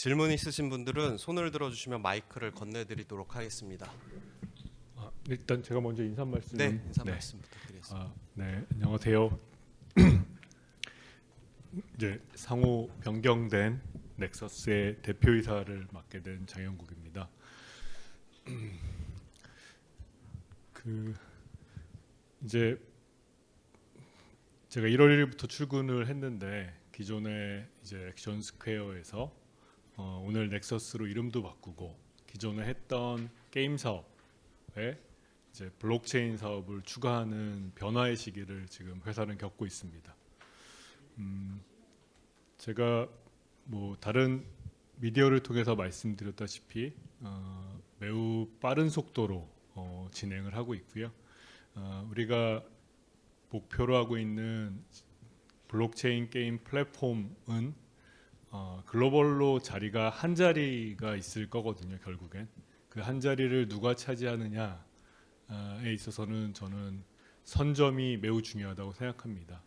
질문 있으신 분들은 손을 들어주시면 마이크를 건네드리도록 하겠습니다. 일단 제가 먼저 인사 말씀. 네, 인사 말씀 부탁드리겠습니다. 네, 안녕하세요. 이제 상호 변경된 넥서스의 대표이사를 맡게 된 장영국입니다. 이제 제가 1월 1일부터 출근을 했는데 기존의 이제 액션 스퀘어에서 오늘 넥서스로 이름도 바꾸고 기존에 했던 게임 사업에 이제 블록체인 사업을 추가하는 변화의 시기를 지금 회사는 겪고 있습니다. 제가 뭐 다른 미디어를 통해서 말씀드렸다시피 매우 빠른 속도로 진행을 하고 있고요. 우리가 목표로 하고 있는 블록체인 게임 플랫폼은 글로벌로 자리가 한 자리가 있을 거거든요. 결국엔 그 한 자리를 누가 차지하느냐에 있어서는 저는 선점이 매우 중요하다고 생각합니다.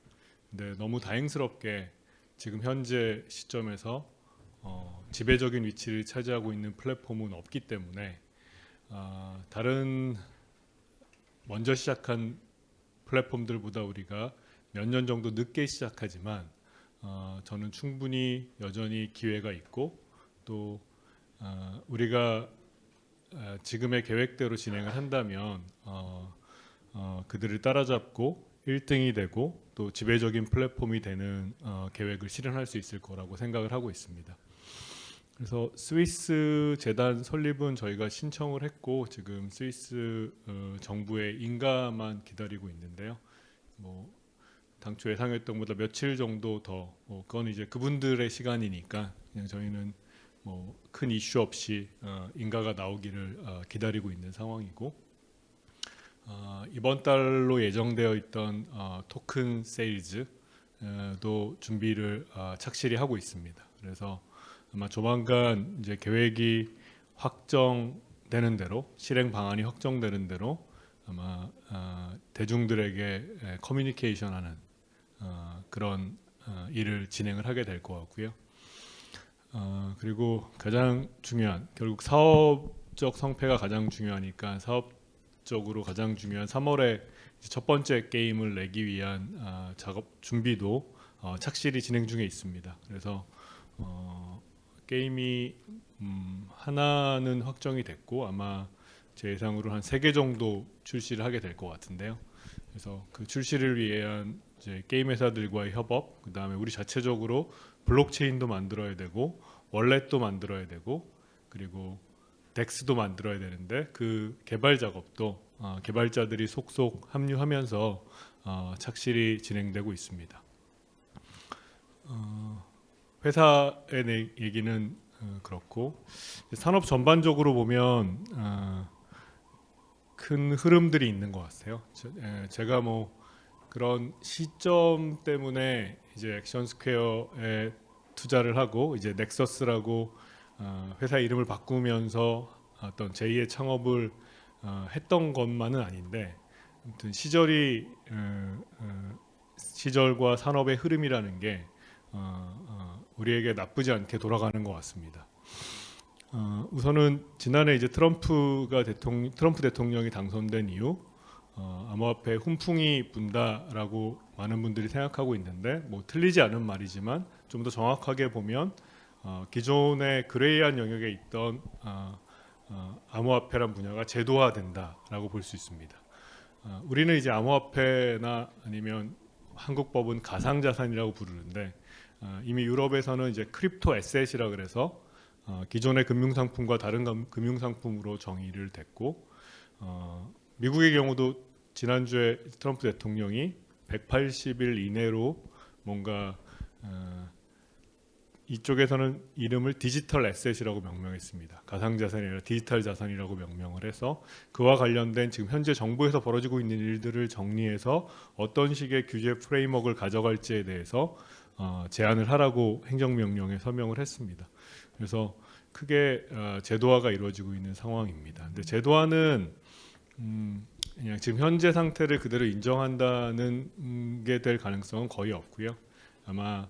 근데 너무 다행스럽게 지금 현재 시점에서 지배적인 위치를 차지하고 있는 플랫폼은 없기 때문에 다른 먼저 시작한 플랫폼들보다 우리가 몇 년 정도 늦게 시작하지만 저는 충분히 여전히 기회가 있고 또 우리가 지금의 계획대로 진행을 한다면 그들을 따라잡고 1등이 되고 또 지배적인 플랫폼이 되는 계획을 실현할 수 있을 거라고 생각을 하고 있습니다. 그래서 스위스 재단 설립은 저희가 신청을 했고 지금 스위스 정부의 인가만 기다리고 있는데요. 뭐 당초 예상했던 것보다 며칠 정도 더 그건 이제 그분들의 시간이니까 그냥 저희는 뭐 큰 이슈 없이 인가가 나오기를 기다리고 있는 상황이고 이번 달로 예정되어 있던 토큰 세일즈도 준비를 착실히 하고 있습니다. 그래서 아마 조만간 이제 계획이 확정되는 대로 실행 방안이 확정되는 대로 아마 대중들에게 커뮤니케이션하는 그런 일을 진행을 하게 될 것 같고요. 그리고 가장 중요한 결국 사업적 성패가 가장 중요하니까 사업적으로 가장 중요한 3월에 첫 번째 게임을 내기 위한 작업 준비도 착실히 진행 중에 있습니다. 그래서 게임이 하나는 확정이 됐고 아마 제 예상으로 한 3개 정도 출시를 하게 될 것 같은데요. 그래서 그 출시를 위한 이제 게임 회사들과의 협업, 그 다음에 우리 자체적으로 블록체인도 만들어야 되고 월렛도 만들어야 되고 그리고 덱스도 만들어야 되는데 그 개발 작업도 개발자들이 속속 합류하면서 착실히 진행되고 있습니다. 회사의 얘기는 그렇고 산업 전반적으로 보면 큰 흐름들이 있는 것 같아요. 제가 뭐 그런 시점 때문에 이제 액션 스퀘어에 투자를 하고 이제 넥서스라고 회사 이름을 바꾸면서 어떤 제2의 창업을 했던 것만은 아닌데 아무튼 시절과 산업의 흐름이라는 게 우리에게 나쁘지 않게 돌아가는 것 같습니다. 우선은 지난해 이제 트럼프 대통령이 당선된 이후 암호화폐 훈풍이 분다라고 많은 분들이 생각하고 있는데 뭐 틀리지 않은 말이지만 좀 더 정확하게 보면 기존의 그레이한 영역에 있던 암호화폐란 분야가 제도화된다라고 볼 수 있습니다. 우리는 이제 암호화폐나 아니면 한국법은 가상자산이라고 부르는데 이미 유럽에서는 이제 크립토 에셋이라 그래서 기존의 금융상품과 다른 금융상품으로 정의를 됐고 미국의 경우도 지난주에 트럼프 대통령이 180일 이내로 뭔가 이쪽에서는 이름을 디지털 에셋이라고 명명했습니다. 가상자산이 아니라 디지털 자산이라고 명명을 해서 그와 관련된 지금 현재 정부에서 벌어지고 있는 일들을 정리해서 어떤 식의 규제 프레임워크를 가져갈지에 대해서 제안을 하라고 행정명령에 서명을 했습니다. 그래서 크게 제도화가 이루어지고 있는 상황입니다. 근데 제도화는 그냥 지금 현재 상태를 그대로 인정한다는 게 될 가능성은 거의 없고요. 아마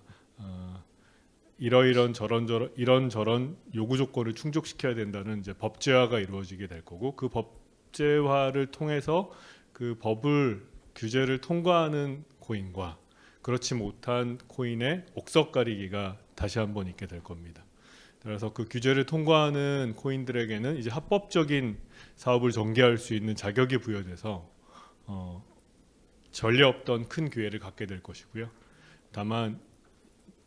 이런저런 요구 조건을 충족시켜야 된다는 이제 법제화가 이루어지게 될 거고, 그 법제화를 통해서 그 규제를 통과하는 코인과 그렇지 못한 코인의 옥석 가리기가 다시 한번 있게 될 겁니다. 그래서 그 규제를 통과하는 코인들에게는 이제 합법적인 사업을 전개할 수 있는 자격이 부여돼서 전례 없던 큰 기회를 갖게 될 것이고요.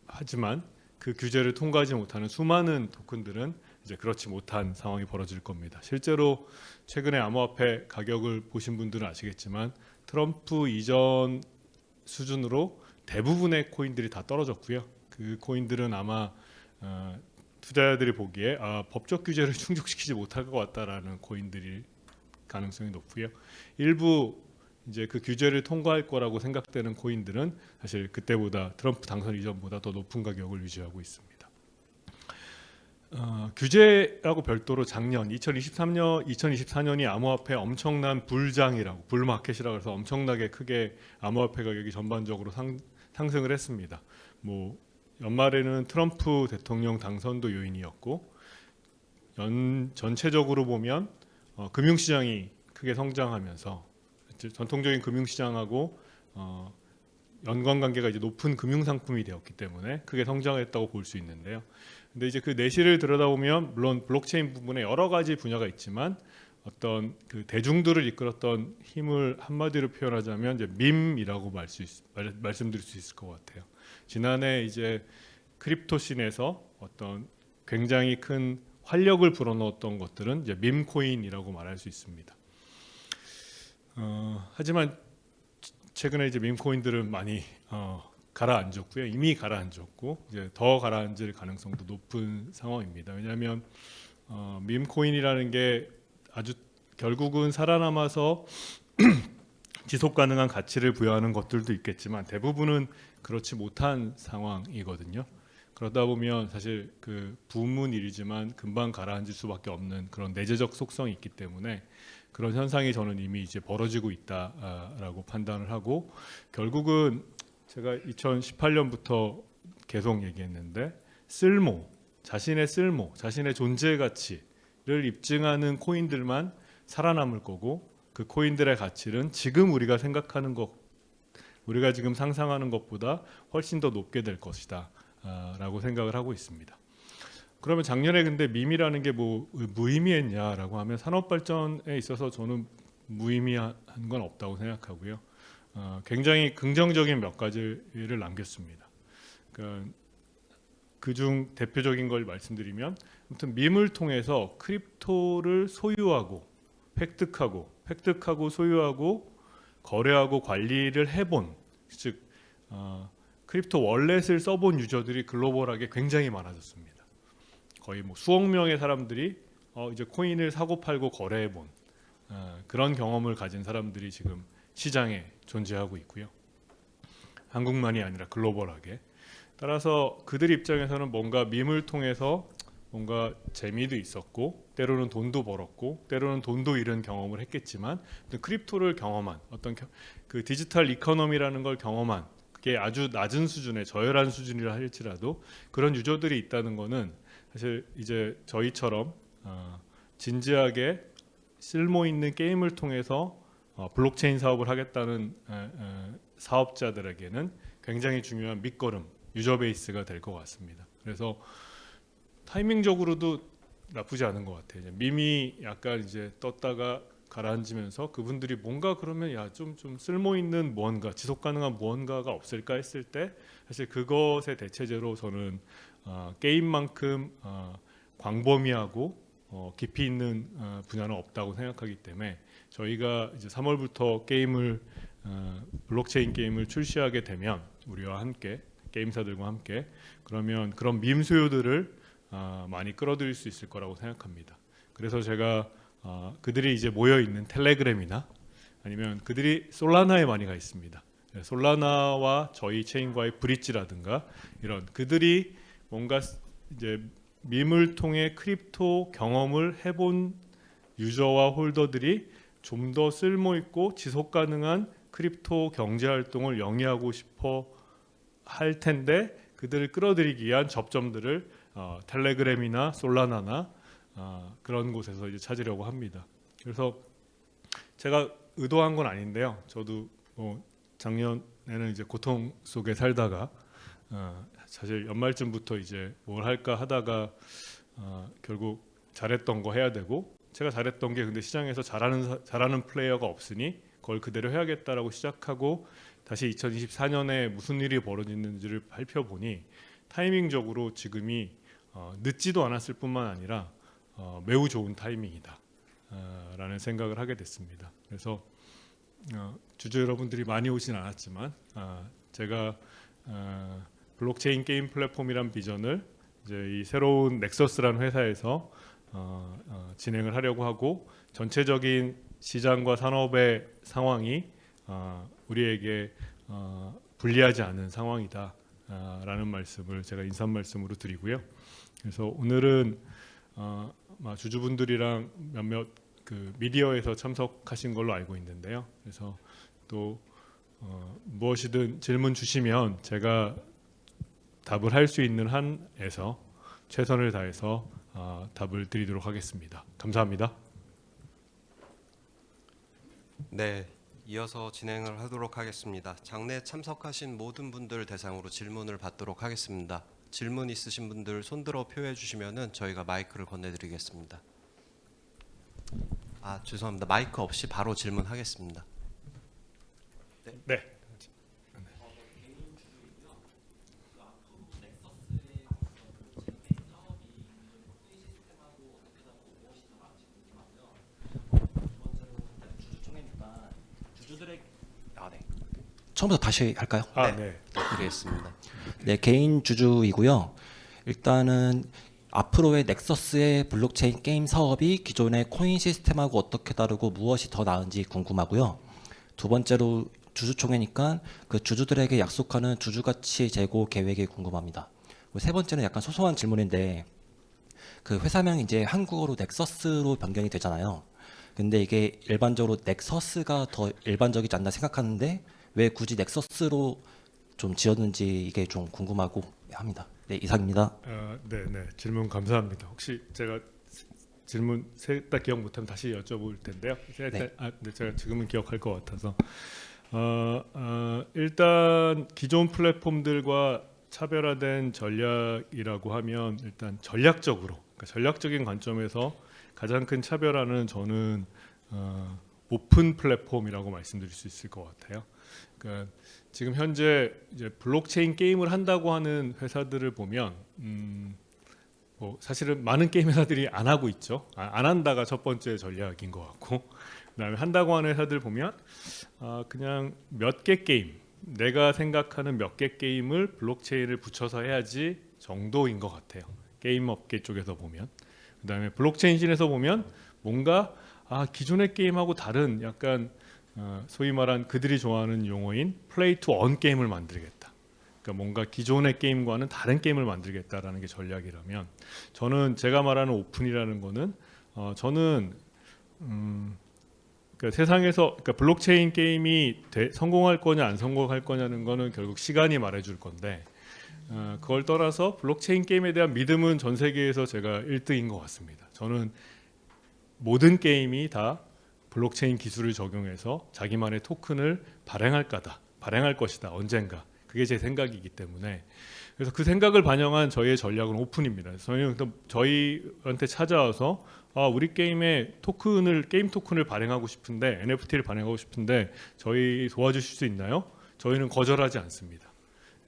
하지만 그 규제를 통과하지 못하는 수많은 토큰들은 이제 그렇지 못한 상황이 벌어질 겁니다. 실제로 최근에 암호화폐 가격을 보신 분들은 아시겠지만 트럼프 이전 수준으로 대부분의 코인들이 다 떨어졌고요. 그 코인들은 아마 투자자들이 보기에 법적 규제를 충족시키지 못할 것 같다라는 코인들일 가능성이 높고요. 일부 이제 그 규제를 통과할 거라고 생각되는 코인들은 사실 그때보다 트럼프 당선 이전보다 더 높은 가격을 유지하고 있습니다. 규제하고 별도로 작년 2024년이 암호화폐 엄청난 불마켓이라고 해서 엄청나게 크게 암호화폐 가격이 전반적으로 상승을 했습니다. 뭐 연말에는 트럼프 대통령 당선도 요인이었고, 전체적으로 보면 금융시장이 크게 성장하면서 전통적인 금융시장하고 연관관계가 이제 높은 금융상품이 되었기 때문에 크게 성장했다고 볼 수 있는데요. 근데 이제 그 내실을 들여다보면 물론 블록체인 부분에 여러 가지 분야가 있지만 어떤 그 대중들을 이끌었던 힘을 한마디로 표현하자면 이제 밈이라고 말씀드릴 수 있을 것 같아요. 지난해 이제 크립토씬에서 어떤 굉장히 큰 활력을 불어넣었던 것들은 이제 밈코인이라고 말할 수 있습니다. 하지만 최근에 이제 밈코인들은 많이 가라앉았고요. 이미 가라앉았고 이제 더 가라앉을 가능성도 높은 상황입니다. 왜냐하면 밈코인이라는 게 아주 결국은 살아남아서 지속 가능한 가치를 부여하는 것들도 있겠지만 대부분은 그렇지 못한 상황이거든요. 그러다 보면 사실 그 붐은 일이지만 금방 가라앉을 수밖에 없는 그런 내재적 속성이 있기 때문에 그런 현상이 저는 이미 이제 벌어지고 있다라고 판단을 하고, 결국은 제가 2018년부터 계속 얘기했는데 자신의 존재 가치를 입증하는 코인들만 살아남을 거고, 그 코인들의 가치는 지금 우리가 지금 상상하는 것보다 훨씬 더 높게 될 것이다 라고 생각을 하고 있습니다. 그러면 작년에 근데 밈이라는 게 뭐 무의미했냐라고 하면 산업 발전에 있어서 저는 무의미한 건 없다고 생각하고요. 굉장히 긍정적인 몇 가지를 남겼습니다. 그러니까 그중 대표적인 걸 말씀드리면, 아무튼 밈을 통해서 크립토를 획득하고 소유하고 거래하고 관리를 해본, 즉 크립토 월렛을 써본 유저들이 글로벌하게 굉장히 많아졌습니다. 거의 뭐 수억 명의 사람들이 이제 코인을 사고 팔고 거래해본 그런 경험을 가진 사람들이 지금 시장에 존재하고 있고요. 한국만이 아니라 글로벌하게. 따라서 그들 입장에서는 뭔가 밈을 통해서 뭔가 재미도 있었고, 때로는 돈도 벌었고, 때로는 돈도 잃은 경험을 했겠지만, 크립토를 경험한 어떤 그 디지털 이코노미라는 걸 경험한, 그게 아주 낮은 수준의 저열한 수준이라 할지라도 그런 유저들이 있다는 거는 사실 이제 저희처럼 진지하게 쓸모 있는 게임을 통해서 블록체인 사업을 하겠다는 사업자들에게는 굉장히 중요한 밑거름, 유저 베이스가 될 것 같습니다. 그래서 타이밍적으로도 나쁘지 않은 것 같아요. 이제 밈이 약간 이제 떴다가 가라앉으면서 그분들이 뭔가 그러면 좀 쓸모 있는 무언가, 지속 가능한 무언가가 없을까 했을 때 사실 그것의 대체제로 저는 게임만큼 광범위하고 깊이 있는 분야는 없다고 생각하기 때문에 저희가 이제 3월부터 블록체인 게임을 출시하게 되면 우리와 함께 게임사들과 함께 그러면 그런 밈 수요들을 많이 끌어들일 수 있을 거라고 생각합니다. 그래서 제가 그들이 이제 모여 있는 텔레그램이나 아니면 그들이 솔라나에 많이 가 있습니다. 솔라나와 저희 체인과의 브릿지라든가 이런 그들이 뭔가 이제 밈을 통해 크립토 경험을 해본 유저와 홀더들이 좀 더 쓸모 있고 지속 가능한 크립토 경제 활동을 영위하고 싶어 할 텐데 그들을 끌어들이기 위한 접점들을 텔레그램이나 솔라나나 그런 곳에서 이제 찾으려고 합니다. 그래서 제가 의도한 건 아닌데요. 저도 뭐 작년에는 이제 고통 속에 살다가 사실 연말쯤부터 이제 뭘 할까 하다가 결국 잘했던 거 해야 되고, 제가 잘했던 게 근데 시장에서 잘하는 플레이어가 없으니 그걸 그대로 해야겠다라고 시작하고 다시 2024년에 무슨 일이 벌어지는지를 살펴보니 타이밍적으로 지금이 늦지도 않았을 뿐만 아니라 매우 좋은 타이밍이다 라는 생각을 하게 됐습니다. 그래서 주주 여러분들이 많이 오진 않았지만 제가 블록체인 게임 플랫폼이란 비전을 이제 이 새로운 넥서스라는 회사에서 진행을 하려고 하고, 전체적인 시장과 산업의 상황이 우리에게 불리하지 않은 상황이다 라는 말씀을 제가 인사 말씀으로 드리고요. 그래서 오늘은 주주분들이랑 몇몇 그 미디어에서 참석하신 걸로 알고 있는데요. 그래서 또 무엇이든 질문 주시면 제가 답을 할 수 있는 한에서 최선을 다해서 답을 드리도록 하겠습니다. 감사합니다. 네, 이어서 진행을 하도록 하겠습니다. 장내 참석하신 모든 분들 대상으로 질문을 받도록 하겠습니다. 질문 있으신 분들 손들어 표해 주시면은 저희가 마이크를 건네드리겠습니다. 죄송합니다. 마이크 없이 바로 질문하겠습니다. 네. 처음부터 다시 할까요? 네. 드리겠습니다. 네, 개인 주주이고요. 일단은 앞으로의 넥서스의 블록체인 게임 사업이 기존의 코인 시스템하고 어떻게 다르고 무엇이 더 나은지 궁금하고요. 두 번째로 주주총회니까 그 주주들에게 약속하는 주주가치 제고 계획이 궁금합니다. 세 번째는 약간 소소한 질문인데, 그 회사명이 이제 한국어로 넥서스로 변경이 되잖아요. 근데 이게 일반적으로 넥서스가 더 일반적이지 않나 생각하는데 왜 굳이 넥서스로 좀 지었는지 이게 좀 궁금하고 합니다. 네, 이상입니다. 네. 질문 감사합니다. 혹시 제가 질문 셋 다 기억 못하면 다시 여쭤볼 텐데요. 네. 네, 제가 지금은 기억할 것 같아서 일단 기존 플랫폼들과 차별화된 전략이라고 하면 일단 전략적으로, 그러니까 전략적인 관점에서 가장 큰 차별화는 저는 오픈 플랫폼이라고 말씀드릴 수 있을 것 같아요. 그러니까 지금 현재 이제 블록체인 게임을 한다고 하는 회사들을 보면 뭐 사실은 많은 게임 회사들이 안 하고 있죠. 안 한다가 첫 번째 전략인 것 같고, 그다음에 한다고 하는 회사들 보면 그냥 몇 개 게임, 내가 생각하는 몇 개 게임을 블록체인을 붙여서 해야지 정도인 것 같아요. 게임 업계 쪽에서 보면. 그다음에 블록체인신에서 보면 뭔가 기존의 게임하고 다른 약간 소위 말한 그들이 좋아하는 용어인 플레이 투 원 게임을 만들겠다. 그러니까 뭔가 기존의 게임과는 다른 게임을 만들겠다라는 게 전략이라면, 저는 제가 말하는 오픈이라는 거는 저는 그러니까 세상에서 그러니까 블록체인 게임이 성공할 거냐 안 성공할 거냐는 거는 결국 시간이 말해줄 건데, 그걸 떠나서 블록체인 게임에 대한 믿음은 전 세계에서 제가 1등인 것 같습니다. 저는 모든 게임이 다 블록체인 기술을 적용해서 자기만의 토큰을 발행할 것이다 언젠가. 그게 제 생각이기 때문에, 그래서 그 생각을 반영한 저희의 전략은 오픈입니다. 저희한테 찾아와서 우리 게임에 게임 토큰을 발행하고 싶은데, NFT를 발행하고 싶은데 저희 도와주실 수 있나요? 저희는 거절하지 않습니다.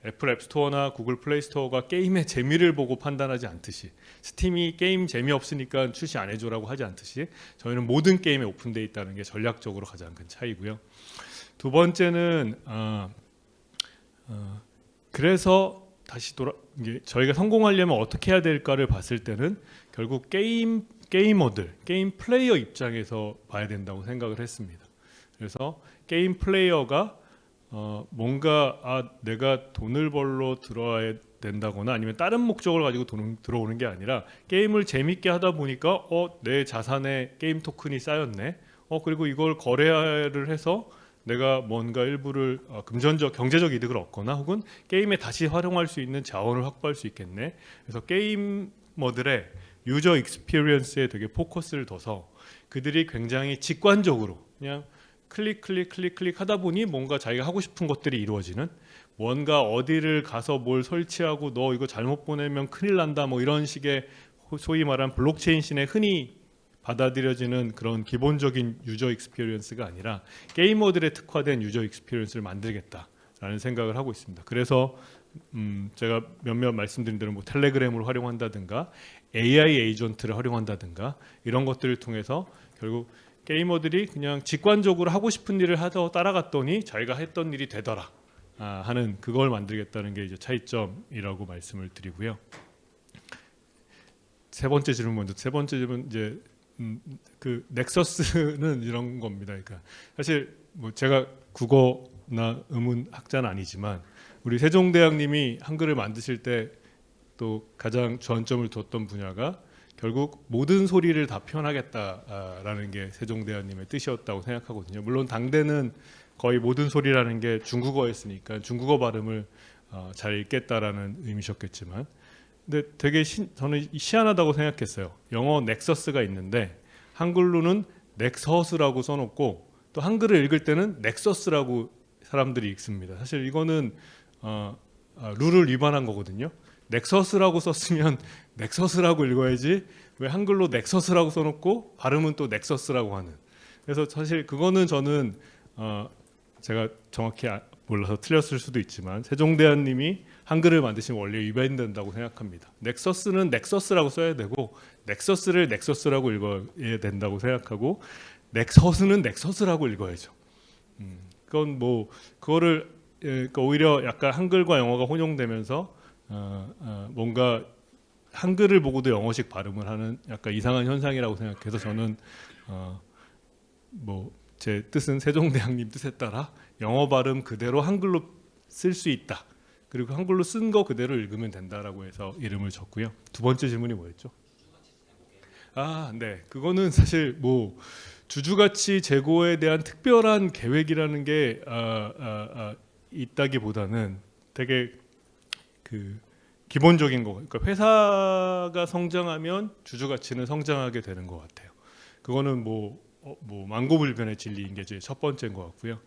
애플 앱스토어나 구글 플레이스토어가 게임의 재미를 보고 판단하지 않듯이, 스팀이 게임 재미없으니까 출시 안 해줘라고 하지 않듯이, 저희는 모든 게임에 오픈되어 있다는 게 전략적으로 가장 큰 차이고요. 두 번째는 그래서 다시 이게 저희가 성공하려면 어떻게 해야 될까를 봤을 때는 결국 게이머들, 게임 플레이어 입장에서 봐야 된다고 생각을 했습니다. 그래서 게임 플레이어가 뭔가 내가 돈을 벌러 들어와야 된다거나 아니면 다른 목적을 가지고 들어오는 게 아니라 게임을 재밌게 하다 보니까 내 자산에 게임 토큰이 쌓였네. 그리고 이걸 거래를 해서 내가 뭔가 일부를 금전적 경제적 이득을 얻거나 혹은 게임에 다시 활용할 수 있는 자원을 확보할 수 있겠네. 그래서 게이머들의 유저 익스피리언스에 되게 포커스를 둬서 그들이 굉장히 직관적으로 그냥 클릭 하다 보니 뭔가 자기가 하고 싶은 것들이 이루어지는, 뭔가 어디를 가서 뭘 설치하고 너 이거 잘못 보내면 큰일 난다 뭐 이런 식의 소위 말하는 블록체인신에 흔히 받아들여지는 그런 기본적인 유저 익스피리언스가 아니라 게이머들의 특화된 유저 익스피리언스를 만들겠다라는 생각을 하고 있습니다. 그래서 제가 몇몇 말씀드린 대로 뭐 텔레그램을 활용한다든가 AI 에이전트를 활용한다든가 이런 것들을 통해서 결국 게이머들이 그냥 직관적으로 하고 싶은 일을 하다 따라갔더니 자기가 했던 일이 되더라 하는 그걸 만들겠다는 게 이제 차이점이라고 말씀을 드리고요. 세 번째 질문 먼저. 세 번째 질문 이제 그 넥서스는 이런 겁니다. 그러니까 사실 뭐 제가 국어나 음운 학자는 아니지만 우리 세종대왕님이 한글을 만드실 때 또 가장 주안점을 뒀던 분야가 결국 모든 소리를 다 표현하겠다라는 게 세종대왕님의 뜻이었다고 생각하거든요. 물론 당대는 거의 모든 소리라는 게 중국어였으니까 중국어 발음을 잘 읽겠다라는 의미셨겠지만, 근데 되게 저는 희한하다고 생각했어요. 영어 넥서스가 있는데 한글로는 넥서스라고 써놓고 또 한글을 읽을 때는 넥서스라고 사람들이 읽습니다. 사실 이거는 룰을 위반한 거거든요. 넥서스라고 썼으면 넥서스라고 읽어야지 왜 한글로 넥서스라고 써놓고 발음은 또 넥서스라고 하는. 그래서 사실 그거는 저는 제가 정확히 몰라서 틀렸을 수도 있지만 세종대왕님이 한글을 만드신 원리에 위반된다고 생각합니다. 넥서스는 넥서스라고 써야 되고 넥서스를 넥서스라고 읽어야 된다고 생각하고 넥서스는 넥서스라고 읽어야죠. 그건 뭐 그거를 그러니까 오히려 약간 한글과 영어가 혼용되면서 뭔가 한글을 보고도 영어식 발음을 하는 약간 이상한 현상이라고 생각해서 저는 뭐 제 뜻은 세종대왕님 뜻에 따라 영어 발음 그대로 한글로 쓸 수 있다. 그리고 한글로 쓴 거 그대로 읽으면 된다라고 해서 이름을 줬고요. 두 번째 질문이 뭐였죠? 네. 그거는 사실 뭐 주주가치 제고에 대한 특별한 계획이라는 게 있다기보다는 되게 그 기본적인 거. 그러니까 회사가 성장하면 주주가치는 성장하게 되는 것 같아요. 그거는 뭐 만고불변의 진리인 게 제 첫 번째인 것 같고요.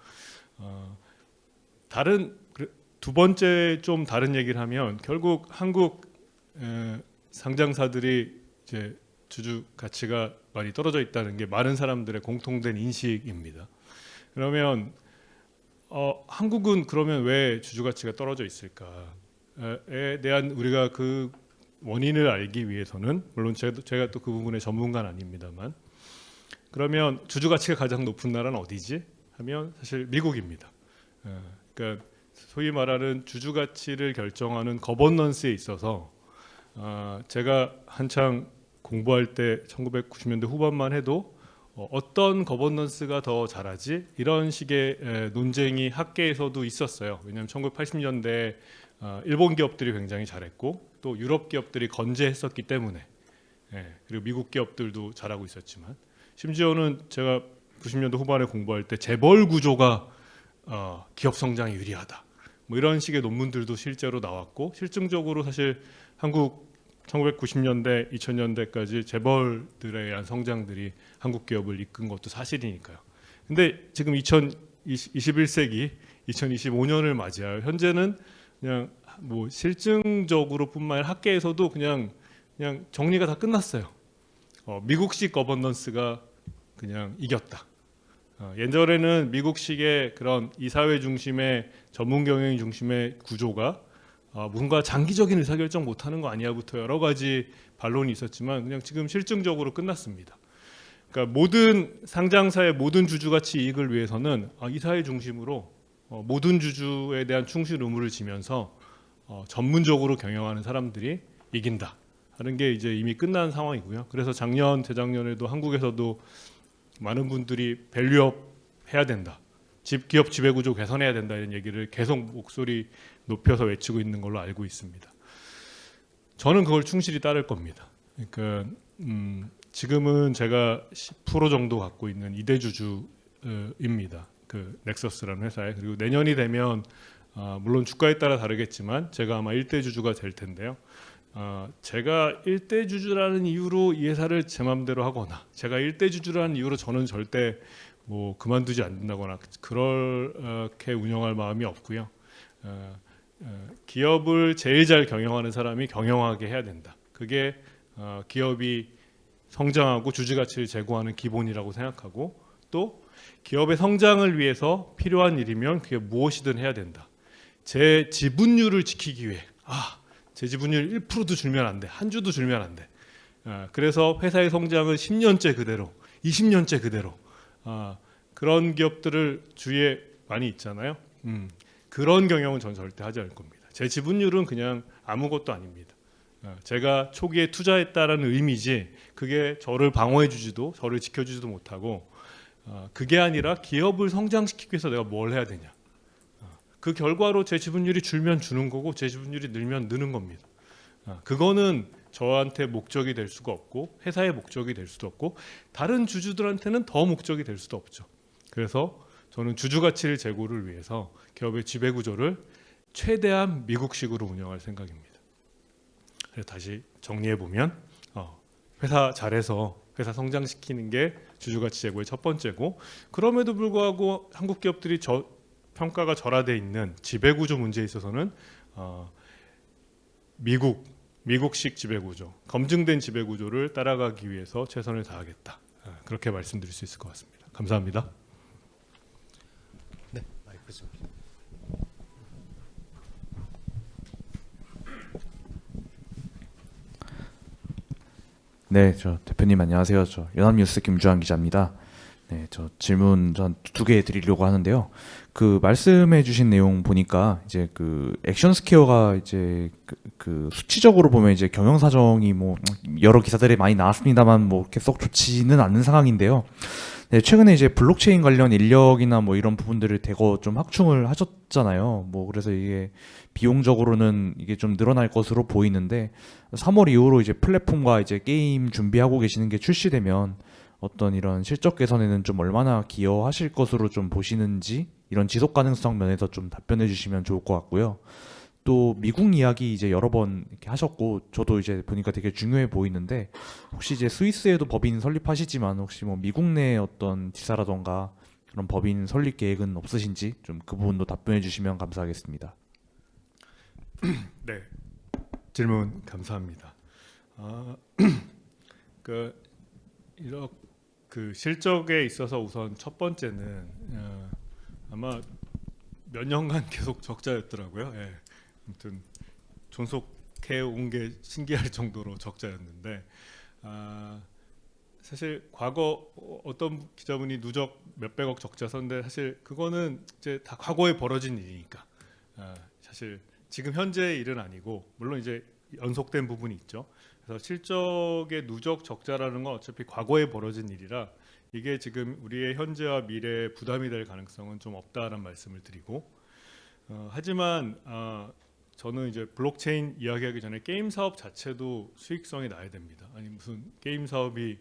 두 번째 좀 다른 얘기를 하면 결국 한국 상장사들이 이제 주주 가치가 많이 떨어져 있다는 게 많은 사람들의 공통된 인식입니다. 그러면 한국은 그러면 왜 주주 가치가 떨어져 있을까에 대한 우리가 그 원인을 알기 위해서는 물론 제가 또 그 부분의 전문가는 아닙니다만, 그러면 주주 가치가 가장 높은 나라는 어디지? 하면 사실 미국입니다. 그러니까 소위 말하는 주주 가치를 결정하는 거버넌스에 있어서 제가 한창 공부할 때 1990년대 후반만 해도 어떤 거버넌스가 더 잘하지? 이런 식의 논쟁이 학계에서도 있었어요. 왜냐하면 1980년대 일본 기업들이 굉장히 잘했고 또 유럽 기업들이 건재했었기 때문에, 그리고 미국 기업들도 잘하고 있었지만, 심지어는 제가 90년대 후반에 공부할 때 재벌 구조가 기업 성장에 유리하다. 뭐 이런 식의 논문들도 실제로 나왔고, 실증적으로 사실 한국 1990년대, 2000년대까지 재벌들에 의한 성장들이 한국 기업을 이끈 것도 사실이니까요. 근데 지금 2021세기 2025년을 맞이하여 현재는 그냥 뭐 실증적으로뿐만 아니라 학계에서도 그냥 정리가 다 끝났어요. 미국식 거버넌스가 그냥 이겼다. 예전에는 미국식의 그런 이사회 중심의 전문 경영 중심의 구조가 뭔가 장기적인 의사결정 못하는 거 아니야부터 여러 가지 반론이 있었지만 그냥 지금 실증적으로 끝났습니다. 그러니까 모든 상장사의 모든 주주가치 이익을 위해서는 이사회 중심으로 모든 주주에 대한 충실 의무를 지면서 전문적으로 경영하는 사람들이 이긴다 하는 게 이제 이미 끝난 상황이고요. 그래서 작년, 재작년에도 한국에서도 많은 분들이 밸류업 해야 된다, 기업 지배구조 개선해야 된다 이런 얘기를 계속 목소리 높여서 외치고 있는 걸로 알고 있습니다. 저는 그걸 충실히 따를 겁니다. 그러니까 지금은 제가 10% 정도 갖고 있는 이대주주입니다. 그 넥서스라는 회사에. 그리고 내년이 되면 물론 주가에 따라 다르겠지만 제가 아마 1대 주주가 될 텐데요. 제가 1대 주주라는 이유로 이 회사를 제 마음대로 하거나 제가 1대 주주라는 이유로 저는 절대 뭐 그만두지 않는다거나 그렇게 운영할 마음이 없고요. 기업을 제일 잘 경영하는 사람이 경영하게 해야 된다. 그게 기업이 성장하고 주주 가치를 제고하는 기본이라고 생각하고, 또 기업의 성장을 위해서 필요한 일이면 그게 무엇이든 해야 된다. 제 지분율을 지키기 위해 제 지분율 1%도 줄면 안 돼. 한 주도 줄면 안 돼. 그래서 회사의 성장은 10년째 그대로, 20년째 그대로. 그런 기업들을 주위에 많이 있잖아요. 그런 경영은 전 절대 하지 않을 겁니다. 제 지분율은 그냥 아무것도 아닙니다. 제가 초기에 투자했다라는 의미지 그게 저를 방어해주지도 저를 지켜주지도 못하고, 그게 아니라 기업을 성장시키기 위해서 내가 뭘 해야 되냐. 그 결과로 제 지분율이 줄면 주는 거고 제 지분율이 늘면 느는 겁니다. 그거는 저한테 목적이 될 수가 없고 회사의 목적이 될 수도 없고 다른 주주들한테는 더 목적이 될 수도 없죠. 그래서 저는 주주 가치를 제고를 위해서 기업의 지배 구조를 최대한 미국식으로 운영할 생각입니다. 그래서 다시 정리해 보면 회사 잘해서 회사 성장시키는 게 주주 가치 제고의 첫 번째고, 그럼에도 불구하고 한국 기업들이 평가가 절하돼 있는 지배 구조 문제에 있어서는 미국식 지배 구조, 검증된 지배 구조를 따라가기 위해서 최선을 다하겠다. 그렇게 말씀드릴 수 있을 것 같습니다. 감사합니다. 네, 마이크 좀. 네, 저 대표님 안녕하세요. 저 연합뉴스 김주환 기자입니다. 네, 저 질문 전 두 개 드리려고 하는데요. 그 말씀해주신 내용 보니까 이제 그 액션 스퀘어가 이제 그 수치적으로 보면 이제 경영 사정이 뭐 여러 기사들이 많이 나왔습니다만 뭐 이렇게 썩 좋지는 않는 상황인데요. 네, 최근에 이제 블록체인 관련 인력이나 뭐 이런 부분들을 대거 좀 확충을 하셨잖아요. 뭐 그래서 이게 비용적으로는 이게 좀 늘어날 것으로 보이는데 3월 이후로 이제 플랫폼과 이제 게임 준비하고 계시는 게 출시되면 어떤 이런 실적 개선에는 좀 얼마나 기여하실 것으로 좀 보시는지, 이런 지속 가능성 면에서 좀 답변해 주시면 좋을 것 같고요. 또 미국 이야기 이제 여러 번 이렇게 하셨고 저도 이제 보니까 되게 중요해 보이는데, 혹시 이제 스위스에도 법인 설립하시지만 혹시 뭐 미국 내 어떤 지사라던가 그런 법인 설립 계획은 없으신지 좀 그 부분도 답변해 주시면 감사하겠습니다. 네, 질문 감사합니다. 그 실적에 있어서 우선 첫 번째는 아마 몇 년간 계속 적자였더라고요. 예. 아무튼 존속해 온 게 신기할 정도로 적자였는데, 사실 과거 어떤 기자분이 누적 몇백억 적자 썼는데 사실 그거는 이제 다 과거에 벌어진 일이니까 사실 지금 현재의 일은 아니고, 물론 이제 연속된 부분이 있죠. 그래서 실적의 누적 적자라는 건 어차피 과거에 벌어진 일이라 이게 지금 우리의 현재와 미래에 부담이 될 가능성은 좀 없다라는 말씀을 드리고, 하지만 저는 이제 블록체인 이야기하기 전에 게임 사업 자체도 수익성이 나야 됩니다. 아니 무슨 게임 사업이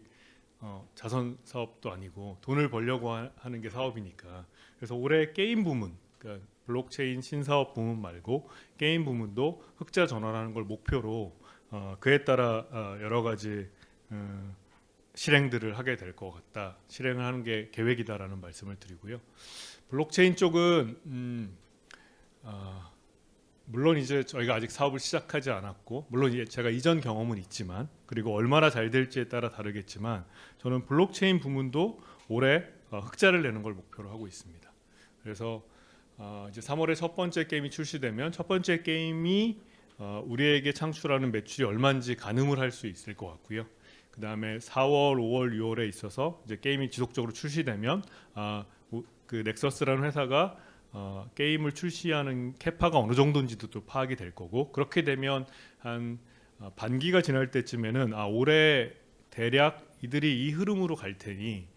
자선 사업도 아니고 돈을 벌려고 하는 게 사업이니까. 그래서 올해 게임 부문, 그러니까 블록체인 신사업 부문 말고 게임 부문도 흑자 전환하는 걸 목표로 그에 따라 여러 가지 실행들을 하게 될 것 같다. 실행을 하는 게 계획이다라는 말씀을 드리고요. 블록체인 쪽은 물론 이제 저희가 아직 사업을 시작하지 않았고, 물론 제가 이전 경험은 있지만, 그리고 얼마나 잘 될지에 따라 다르겠지만, 저는 블록체인 부문도 올해 흑자를 내는 걸 목표로 하고 있습니다. 그래서 이제 3월에 첫 번째 게임이 출시되면 첫 번째 게임이 우리에게 창출하는 매출이 얼마인지 가늠을 할 수 있을 것 같고요. 그 다음에 4월, 5월, 6월에 있어서 이제 게임이 지속적으로 출시되면 그 넥서스라는 회사가 게임을 출시하는 캐파가 어느 정도인지도 또 파악이 될 거고, 그렇게 되면 한 반기가 지날 때쯤에는 올해 대략 이들이 이 흐름으로 갈 테니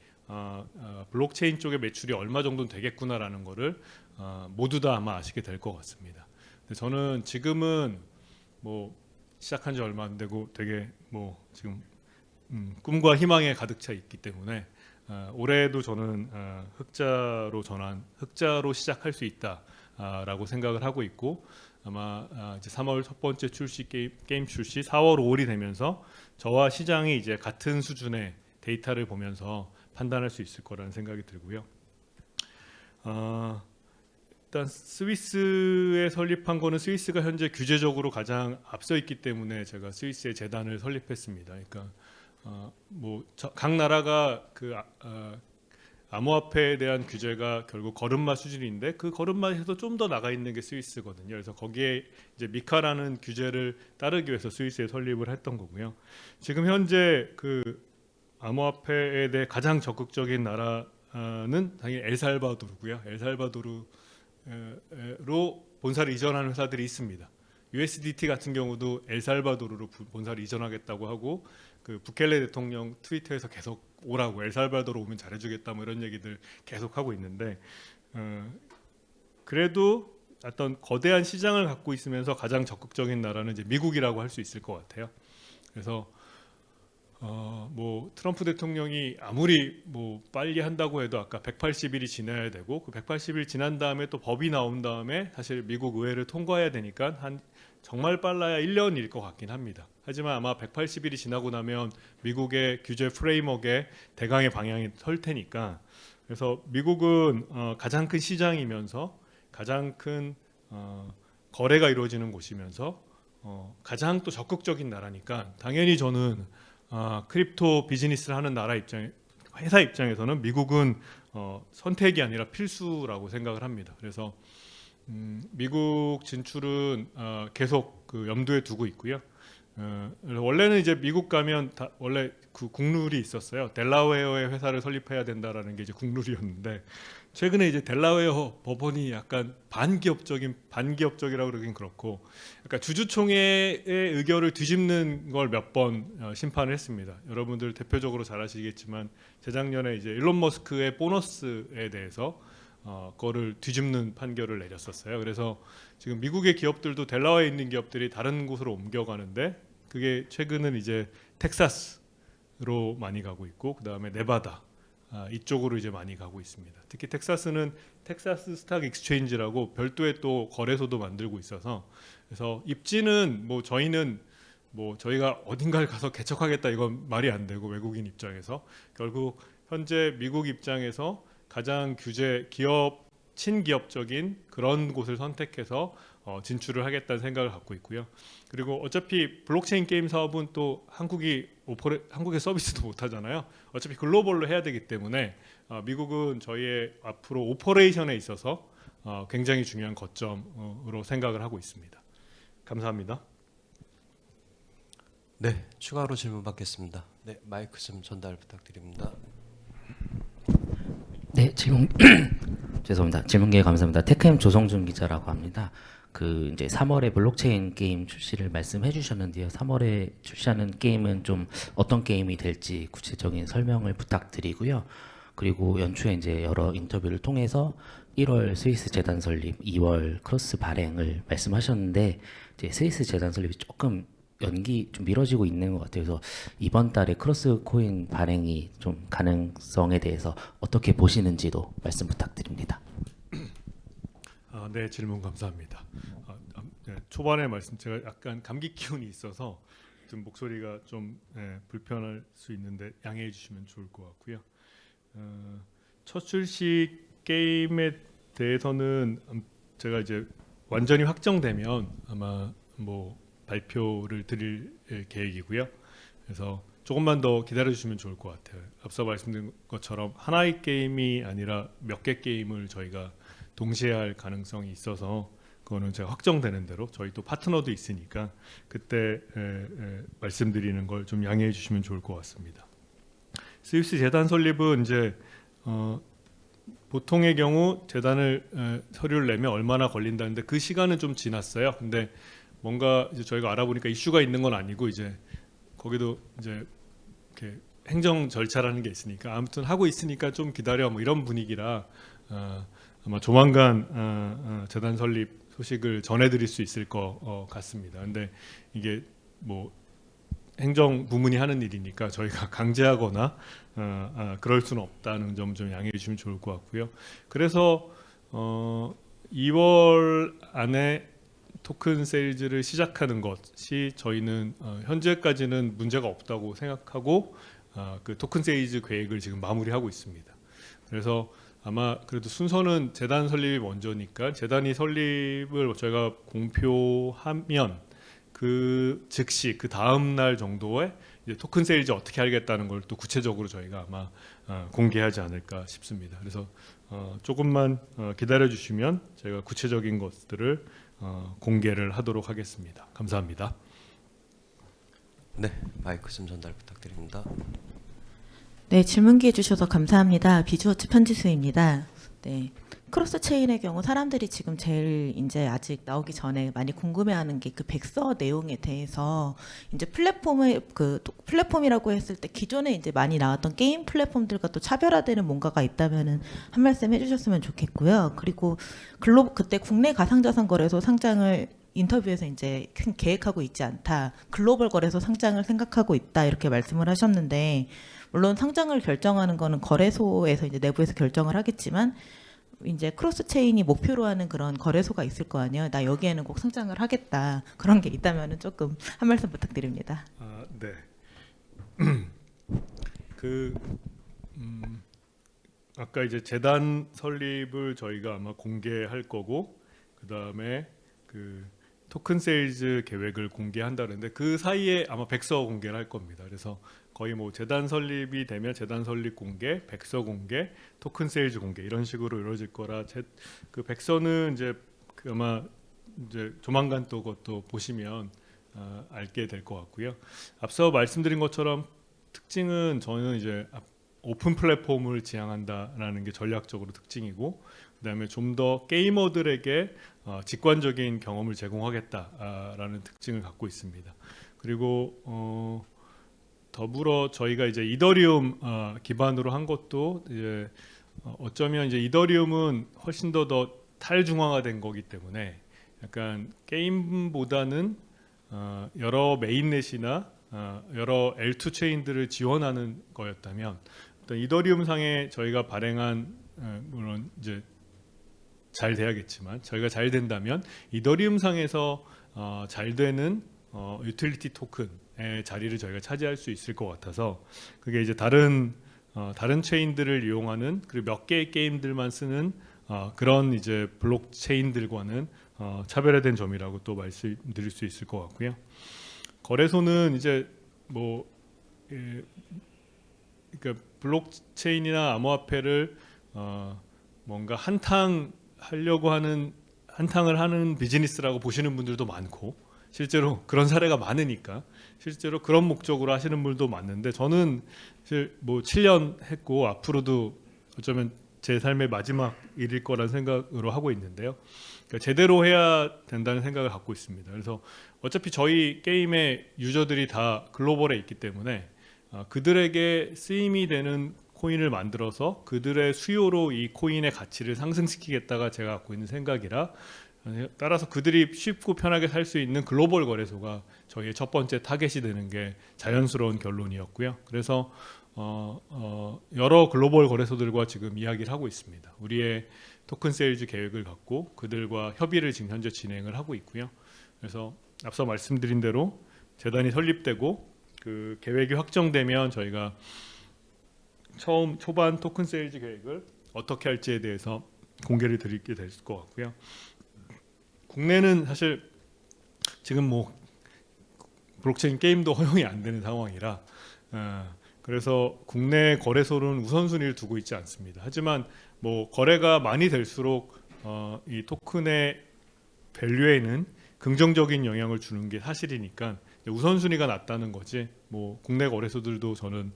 블록체인 쪽의 매출이 얼마 정도는 되겠구나라는 거를 모두 다 아마 아시게 될 것 같습니다. 근데 저는 지금은 뭐 시작한 지 얼마 안 되고 되게 뭐 지금 꿈과 희망에 가득 차 있기 때문에 올해도 저는 흑자로 시작할 수 있다라고 생각을 하고 있고 아마 이제 3월 첫 번째 출시 게임 출시 4월 5월이 되면서 저와 시장이 이제 같은 수준의 데이터를 보면서 판단할 수 있을 거라는 생각이 들고요. 일단 스위스에 설립한 거는 스위스가 현재 규제적으로 가장 앞서 있기 때문에 제가 스위스의 재단을 설립했습니다. 그러니까 각 나라가 암호화폐에 대한 규제가 결국 걸음마 수준인데 그 걸음마에서 좀 더 나가 있는 게 스위스거든요. 그래서 거기에 이제 미카라는 규제를 따르기 위해서 스위스에 설립을 했던 거고요. 지금 현재 그 암호화폐에 대해 가장 적극적인 나라는 당연히 엘살바도르고요. 엘살바도르로 본사를 이전하는 회사들이 있습니다. USDT 같은 경우도 엘살바도르로 본사를 이전하겠다고 하고 그 부켈레 대통령 트위터에서 계속 오라고 엘살바도르 오면 잘해주겠다 뭐 이런 얘기들 계속 하고 있는데 그래도 어떤 거대한 시장을 갖고 있으면서 가장 적극적인 나라는 이제 미국이라고 할 수 있을 것 같아요. 그래서 트럼프 대통령이 아무리 빨리 한다고 해도 아까 180일이 지나야 되고 그 180일 지난 다음에 또 법이 나온 다음에 사실 미국 의회를 통과해야 되니까 정말 빨라야 1년일 것 같긴 합니다. 하지만 아마 180일이 지나고 나면 미국의 규제 프레임워크의 대강의 방향이 설 테니까 그래서 미국은 가장 큰 시장이면서 가장 큰 거래가 이루어지는 곳이면서 가장 또 적극적인 나라니까 당연히 저는 크립토 비즈니스를 하는 회사 입장에서는 미국은 선택이 아니라 필수라고 생각을 합니다. 그래서 미국 진출은 계속 그 염두에 두고 있고요. 원래는 이제 미국 가면 원래 그 국룰이 있었어요. 델라웨어의 회사를 설립해야 된다라는 게 이제 국룰이었는데 최근에 이제 델라웨어 법원이 약간 반기업적이라고 그러긴 그렇고, 그러니까 주주총회의 의결을 뒤집는 걸 몇 번 심판을 했습니다. 여러분들 대표적으로 잘 아시겠지만 재작년에 이제 일론 머스크의 보너스에 대해서 그거를 뒤집는 판결을 내렸었어요. 그래서 지금 미국의 기업들도 델라웨어에 있는 기업들이 다른 곳으로 옮겨가는데 그게 최근은 이제 텍사스로 많이 가고 있고 그 다음에 네바다 이쪽으로 이제 많이 가고 있습니다. 특히 텍사스는 텍사스 스탁 익스체인지라고 별도의 또 거래소도 만들고 있어서 그래서 입지는 저희가 어딘가를 가서 개척하겠다 이건 말이 안 되고 외국인 입장에서 결국 현재 미국 입장에서 가장 친기업적인 그런 곳을 선택해서 진출을 하겠다는 생각을 갖고 있고요. 그리고 어차피 블록체인 게임 사업은 또 한국의 서비스도 못 하잖아요. 어차피 글로벌로 해야 되기 때문에 미국은 저희의 앞으로 오퍼레이션에 있어서 굉장히 중요한 거점으로 생각을 하고 있습니다. 감사합니다. 네, 추가로 질문 받겠습니다. 네, 마이크 좀 전달 부탁드립니다. 네, 죄송합니다. 질문 기회 감사합니다. 테크엠 조성준 기자라고 합니다. 그 이제 3월에 블록체인 게임 출시를 말씀해 주셨는데요. 3월에 출시하는 게임은 좀 어떤 게임이 될지 구체적인 설명을 부탁드리고요. 그리고 연초에 이제 여러 인터뷰를 통해서 1월 스위스 재단 설립, 2월 크로스 발행을 말씀하셨는데 이제 스위스 재단 설립이 조금 연기 좀 미뤄지고 있는 것 같아요. 그래서 이번 달에 크로스 코인 발행이 좀 가능성에 대해서 어떻게 보시는지도 말씀 부탁드립니다. 네, 질문 감사합니다. 네, 초반에 제가 약간 감기 기운이 있어서 좀 목소리가 좀 불편할 수 있는데 양해해 주시면 좋을 것 같고요. 첫 출시 게임에 대해서는 제가 이제 완전히 확정되면 아마 발표를 드릴 계획이고요. 그래서 조금만 더 기다려 주시면 좋을 것 같아요. 앞서 말씀드린 것처럼 하나의 게임이 아니라 몇 개 게임을 저희가 동시에 할 가능성이 있어서 그거는 제가 확정되는 대로 저희 또 파트너도 있으니까 그때 말씀드리는 걸 좀 양해해 주시면 좋을 것 같습니다. 스위스 재단 설립은 이제 보통의 경우 재단을 서류를 내면 얼마나 걸린다는데 그 시간은 좀 지났어요. 근데 뭔가 이제 저희가 알아보니까 이슈가 있는 건 아니고 이제 거기도 이제 이렇게 행정 절차라는 게 있으니까 아무튼 하고 있으니까 좀 기다려 이런 분위기라 아마 조만간 재단 설립 소식을 전해드릴 수 있을 것 같습니다. 근데 이게 행정 부문이 하는 일이니까 저희가 강제하거나 그럴 수는 없다는 점 좀 양해해 주시면 좋을 것 같고요. 그래서 2월 안에 토큰 세일즈를 시작하는 것이 저희는 현재까지는 문제가 없다고 생각하고 그 토큰 세일즈 계획을 지금 마무리하고 있습니다. 그래서 아마 그래도 순서는 재단 설립이 먼저니까 재단이 설립을 저희가 공표하면 그 즉시 그 다음 날 정도에 이제 토큰 세일즈 어떻게 하겠다는 걸 또 구체적으로 저희가 아마 공개하지 않을까 싶습니다. 그래서 조금만 기다려 주시면 제가 구체적인 것들을 공개를 하도록 하겠습니다. 감사합니다. 네, 마이크 좀 전달 부탁드립니다. 네, 질문 기회 주셔서 감사합니다. 비주어츠 편지수입니다. 네, 크로스 체인의 경우 사람들이 지금 제일 이제 아직 나오기 전에 많이 궁금해하는 게 그 백서 내용에 대해서 이제 플랫폼이라고 했을 때 기존에 이제 많이 나왔던 게임 플랫폼들과 또 차별화되는 뭔가가 있다면은 한 말씀 해주셨으면 좋겠고요. 그리고 그때 국내 가상자산 거래소 상장을 인터뷰에서 이제 계획하고 있지 않다. 글로벌 거래소 상장을 생각하고 있다. 이렇게 말씀을 하셨는데 물론 상장을 결정하는 거는 거래소에서 이제 내부에서 결정을 하겠지만 이제 크로스 체인이 목표로 하는 그런 거래소가 있을 거 아니에요. 나 여기에는 꼭 상장을 하겠다. 그런 게 있다면은 조금 한 말씀 부탁드립니다. 네. 아까 이제 재단 설립을 저희가 아마 공개할 거고 그다음에 그 토큰 세일즈 계획을 공개한다는데 그 사이에 아마 백서 공개를 할 겁니다. 그래서 거의 뭐 재단 설립이 되면 재단 설립 공개, 백서 공개, 토큰 세일즈 공개 이런 식으로 이루어질 거라 그 백서는 이제 아마 이제 조만간 또 그것도 보시면 알게 될 것 같고요. 앞서 말씀드린 것처럼 특징은 저는 이제 오픈 플랫폼을 지향한다라는 게 전략적으로 특징이고 그다음에 좀 더 게이머들에게 직관적인 경험을 제공하겠다라는 특징을 갖고 있습니다. 그리고 더불어 저희가 이제 이더리움 기반으로 한 것도 이제 어쩌면 이제 이더리움은 훨씬 더 탈중앙화된 거기 때문에 약간 게임보다는 여러 메인넷이나 여러 L2 체인들을 지원하는 거였다면 어떤 이더리움 상에 저희가 발행한 물론 이제 잘 돼야겠지만 저희가 잘 된다면 이더리움 상에서 잘 되는 유틸리티 토큰의 자리를 저희가 차지할 수 있을 것 같아서 그게 이제 다른 체인들을 이용하는 그리고 몇 개의 게임들만 쓰는 그런 이제 블록체인들과는 차별화된 점이라고 또 말씀드릴 수 있을 것 같고요. 거래소는 이제 그러니까 블록체인이나 암호화폐를 뭔가 한탕을 하는 비즈니스라고 보시는 분들도 많고 실제로 그런 사례가 많으니까 실제로 그런 목적으로 하시는 분들도 많은데 저는 사실 7년 했고 앞으로도 어쩌면 제 삶의 마지막 일일 거란 생각으로 하고 있는데요. 그러니까 제대로 해야 된다는 생각을 갖고 있습니다. 그래서 어차피 저희 게임의 유저들이 다 글로벌에 있기 때문에 그들에게 쓰임이 되는 코인을 만들어서 그들의 수요로 이 코인의 가치를 상승시키겠다가 제가 갖고 있는 생각이라 따라서 그들이 쉽고 편하게 살 수 있는 글로벌 거래소가 저희의 첫 번째 타겟이 되는 게 자연스러운 결론이었고요. 그래서 여러 글로벌 거래소들과 지금 이야기를 하고 있습니다. 우리의 토큰 세일즈 계획을 갖고 그들과 협의를 지금 현재 진행을 하고 있고요. 그래서 앞서 말씀드린 대로 재단이 설립되고 그 계획이 확정되면 저희가 초반 토큰 세일즈 계획을 어떻게 할지에 대해서 공개를 드리게 될 것 같고요. 국내는 사실 지금 블록체인 게임도 허용이 안 되는 상황이라 그래서 국내 거래소는 우선순위를 두고 있지 않습니다. 하지만 거래가 많이 될수록 이 토큰의 밸류에는 긍정적인 영향을 주는 게 사실이니까 우선순위가 낮다는 거지 국내 거래소들도 저는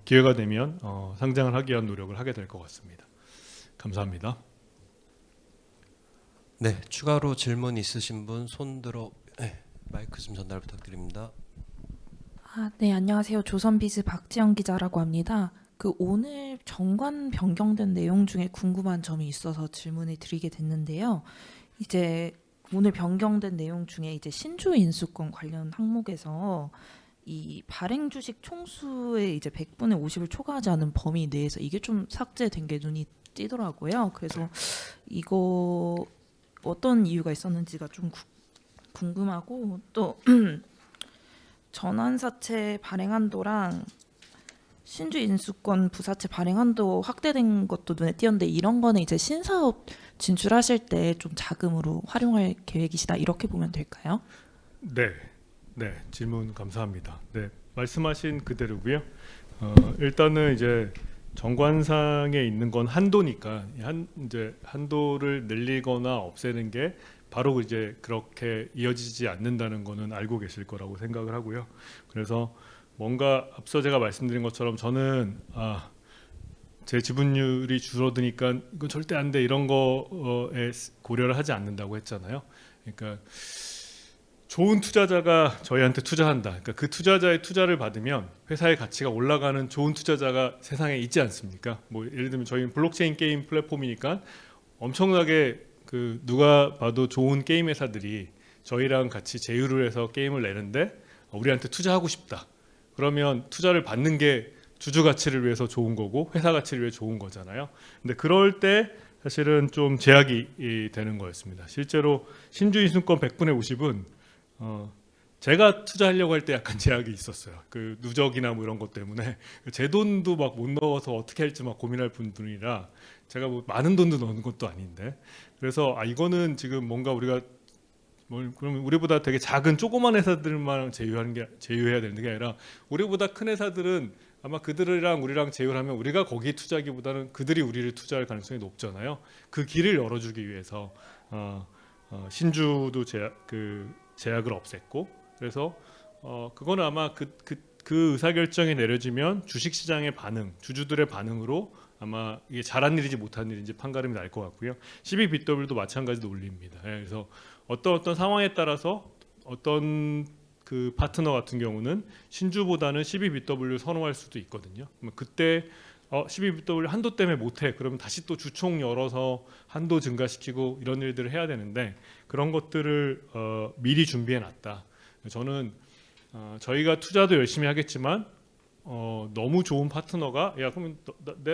기회가 되면 상장을 하기 위한 노력을 하게 될 것 같습니다. 감사합니다. 네, 추가로 질문 있으신 분 손들어 마이크 좀 전달 부탁드립니다. 네, 안녕하세요. 조선비즈 박지영 기자라고 합니다. 오늘 정관 변경된 내용 중에 궁금한 점이 있어서 질문을 드리게 됐는데요. 이제 오늘 변경된 내용 중에 이제 신주 인수권 관련 항목에서 이 발행 주식 총수의 이제 100분의 50을 초과하지 않은 범위 내에서 이게 좀 삭제된 게 눈이 띄더라고요. 그래서 이거 어떤 이유가 있었는지가 좀 궁금하고 또 전환사채 발행 한도랑 신주 인수권 부사채 발행 한도 확대된 것도 눈에 띄었는데 이런 거는 이제 신사업 진출하실 때 좀 자금으로 활용할 계획이시다 이렇게 보면 될까요? 네, 네 질문 감사합니다. 네 말씀하신 그대로고요. 일단은 이제 정관상에 있는 건 한도니까 이제 한도를 늘리거나 없애는 게 바로 이제 그렇게 이어지지 않는다는 거는 알고 계실 거라고 생각을 하고요. 그래서 뭔가 앞서 제가 말씀드린 것처럼 저는 제 지분율이 줄어드니까 이건 절대 안 돼 이런 거에 고려를 하지 않는다고 했잖아요. 그러니까 좋은 투자자가 저희한테 투자한다. 그러니까 그 투자자의 투자를 받으면 회사의 가치가 올라가는 좋은 투자자가 세상에 있지 않습니까? 뭐 예를 들면 저희는 블록체인 게임 플랫폼이니까 엄청나게 그 누가 봐도 좋은 게임 회사들이 저희랑 같이 제휴를 해서 게임을 내는데 우리한테 투자하고 싶다. 그러면 투자를 받는 게 주주 가치를 위해서 좋은 거고 회사 가치를 위해 좋은 거잖아요. 근데 그럴 때 사실은 좀 제약이 되는 거였습니다. 실제로 신주 인수권 100분의 50은 제가 투자하려고 할 때 약간 제약이 있었어요. 그 누적이나 뭐 이런 것 때문에 제 돈도 막 못 넣어서 어떻게 할지 막 고민할 분들이라 제가 뭐 많은 돈도 넣는 것도 아닌데 그래서 이거는 지금 뭔가 우리가 그러면 우리보다 되게 작은 조그만 회사들만 제휴해야 되는 게 아니라 우리보다 큰 회사들은 아마 그들이랑 우리랑 제휴를 하면 우리가 거기에 투자하기보다는 그들이 우리를 투자할 가능성이 높잖아요. 그 길을 열어주기 위해서 신주도 제약을 없앴고 그래서 그거는 아마 그 의사결정이 내려지면 주식시장의 반응, 주주들의 반응으로 아마 이게 잘한 일인지 못한 일인지 판가름이 날 것 같고요. 12BW도 마찬가지 논리입니다. 그래서 어떤 상황에 따라서 어떤 그 파트너 같은 경우는 신주보다는 12BW를 선호할 수도 있거든요. 그때 12BW 한도 때문에 못해. 그러면 다시 또 주총 열어서 한도 증가시키고 이런 일들을 해야 되는데 그런 것들을 미리 준비해 놨다. 저는 저희가 투자도 열심히 하겠지만 너무 좋은 파트너가 야 그러면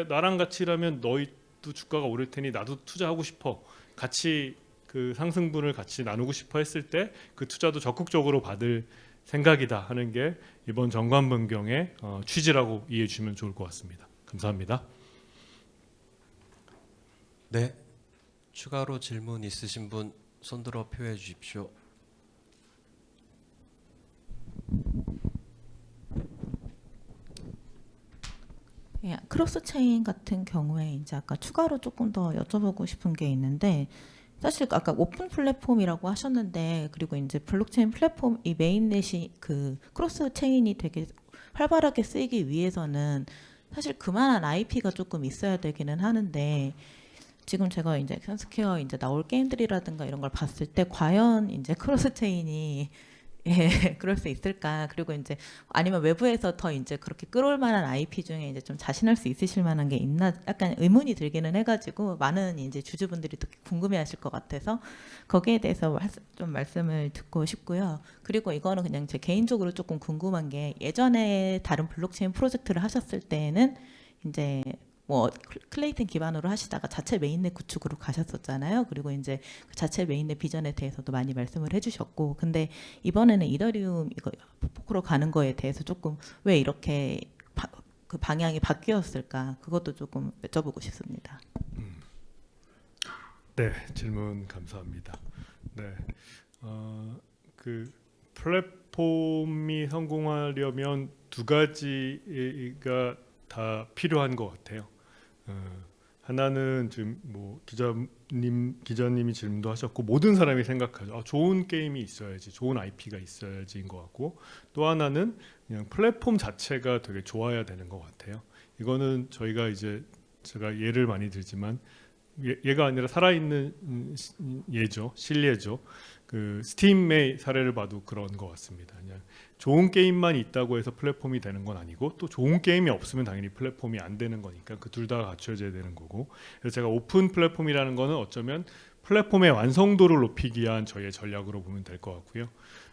나랑 같이 일하면 너희도 주가가 오를 테니 나도 투자하고 싶어. 같이 그 상승분을 같이 나누고 싶어 했을 때 그 투자도 적극적으로 받을 생각이다 하는 게 이번 정관 변경의 취지라고 이해해 주시면 좋을 것 같습니다. 감사합니다. 네, 추가로 질문 있으신 분 손들어 표해 주십시오. 예, 크로스 체인 같은 경우에 이제 아까 추가로 조금 더 여쭤보고 싶은 게 있는데 사실 아까 오픈 플랫폼이라고 하셨는데 그리고 이제 블록체인 플랫폼 이 메인넷이 그 크로스 체인이 되게 활발하게 쓰이기 위해서는 사실 그만한 IP가 조금 있어야 되기는 하는데 지금 제가 이제 액션스퀘어 이제 나올 게임들이라든가 이런 걸 봤을 때 과연 이제 크로스 체인이 그럴 수 있을까? 그리고 이제 아니면 외부에서 더 이제 그렇게 끌어올 만한 IP 중에 이제 좀 자신할 수 있으실 만한 게 있나? 약간 의문이 들기는 해가지고 많은 이제 주주분들이 또 궁금해하실 것 같아서 거기에 대해서 좀 말씀을 듣고 싶고요. 그리고 이거는 그냥 제 개인적으로 조금 궁금한 게 예전에 다른 블록체인 프로젝트를 하셨을 때는 이제 뭐 클레이튼 기반으로 하시다가 자체 메인넷 구축으로 가셨었잖아요. 그리고 이제 그 자체 메인넷 비전에 대해서도 많이 말씀을 해주셨고, 근데 이번에는 이더리움 이거 포크로 가는 거에 대해서 조금 왜 이렇게 그 방향이 바뀌었을까? 그것도 조금 여쭤보고 싶습니다. 네, 질문 감사합니다. 네, 그 플랫폼이 성공하려면 두 가지가 다 필요한 것 같아요. 하나는 지금 뭐 기자님이 질문도 하셨고 모든 사람이 생각하죠. 좋은 게임이 있어야지, 좋은 IP가 있어야지인 것 같고 또 하나는 그냥 플랫폼 자체가 되게 좋아야 되는 것 같아요. 이거는 저희가 이제 제가 예를 많이 들지만 얘가 아니라 살아있는 예죠, 실례죠. 그 스팀의 사례를 봐도 그런 것 같습니다. 그냥 좋은 게임만 있다고 해서 플랫폼이 되는 건 아니고 또 좋은 게임이 없으면 당연히 플랫폼이 안 되는 거니까 그 둘 다 갖춰져야 되는 거고. 그래서 제가 오픈 플랫폼이라는 거는 어쩌면 플랫폼의 완성도를 높이기 위한 저희의 전략으로 보면 될 것 같고요.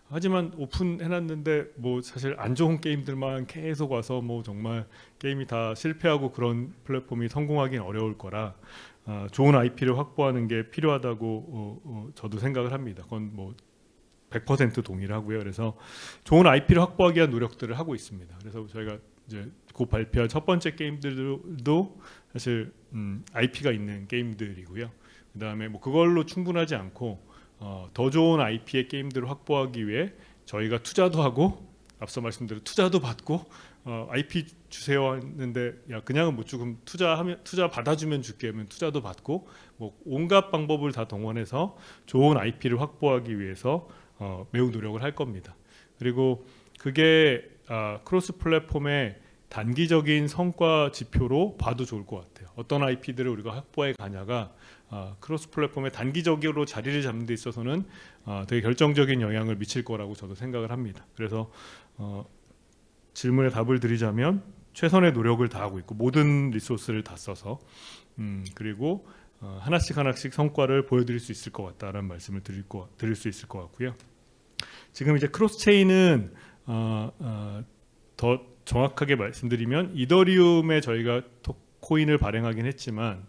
하지만 오픈해놨는데 뭐 사실 안 좋은 게임들만 계속 와서 뭐 정말 게임이 다 실패하고 그런 플랫폼이 성공하기는 어려울 거라 좋은 IP를 확보하는 게 필요하다고 저도 생각을 합니다. 그건 뭐 100% 동의를 하고요. 그래서 좋은 IP를 확보하기 위한 노력들을 하고 있습니다. 그래서 저희가 이제 곧 발표할 첫 번째 게임들도 사실 IP가 있는 게임들이고요. 그다음에 뭐 그걸로 충분하지 않고 더 좋은 IP의 게임들을 확보하기 위해 저희가 투자도 하고 앞서 말씀드린 투자도 받고 IP 주세요 했는데 야 그냥은 못 주고 투자 받아주면 줄게 하면 투자도 받고 뭐 온갖 방법을 다 동원해서 좋은 IP를 확보하기 위해서 매우 노력을 할 겁니다. 그리고 그게 크로스 플랫폼의 단기적인 성과 지표로 봐도 좋을 것 같아요. 어떤 IP들을 우리가 확보해 가냐가 크로스 플랫폼의 단기적으로 자리를 잡는 데 있어서는 되게 결정적인 영향을 미칠 거라고 저도 생각을 합니다. 그래서 질문에 답을 드리자면 최선의 노력을 다하고 있고 모든 리소스를 다 써서 그리고 하나씩 성과를 보여드릴 수 있을 것 같다라는 말씀을 드릴 수 있을 것 같고요. 지금 이제 크로스 체인은 더 정확하게 말씀드리면 이더리움에 저희가 토큰을 발행하긴 했지만